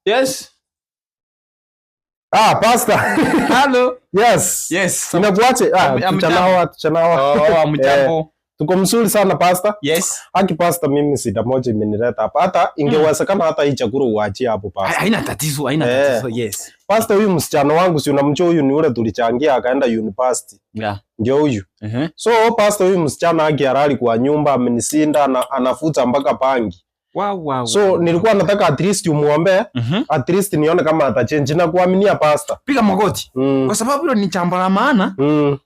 Yes. Pastor. Hello. Yes. Yes. Inakuache? Tuchanawa. Mjambo. Tuko mzuri sana pastor. Yes. Haki pastor, mimi shida moja imenileta hapa. Hata ingewezekana hata hii chakula uachie hapo pastor. Haina tatizo, haina tatizo. Yes. Pastor, huyu msichana wangu si unamjua, huyu ni ule tulichangia akaenda university. Yeah. Ndio huyu. So pastor, huyu msichana haki halali kwa nyumba amenisinda na anafuta mpaka pangi. Wow. So nilikuwa nataka at least umuombe, at least nione kama atachange na kuaminia pastor. Piga magoti. Kwa sababu hilo ni jambo la maana.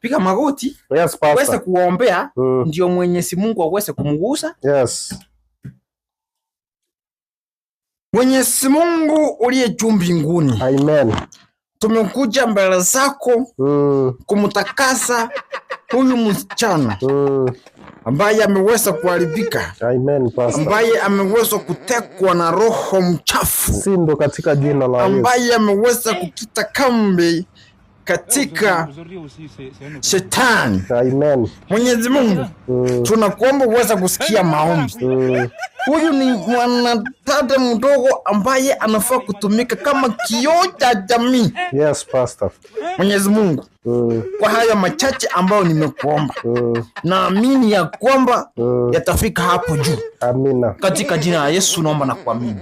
Piga magoti. Yes pastor. Uweze kuombea ndio Mwenyezi Mungu aweze kumgusa. Yes. Mwenyezi Mungu uliye juu mbinguni. Amen. Tumekuja mbele zako kumtakasa huyu msichana ambaye ameweza kuharibika. Amen pastor. Ambaye ameweza kutekwa na roho mchafu. Sindo katika jina la Yesu. Ambaye ameweza kukita kambi katika shetani. Amen. Mwenyezi Mungu, tunakuomba uweze kusikia maombi. Huyu ni mwanadada mdogo ambaye anafaa kutumika kama kioo cha jamii. Yes pastor. Mwenyezi Mungu, kwa haya machache ambayo nimekuomba, naamini ya kwamba yatafika hapo juu. Amina. Katika jina la Yesu naomba na kuamini.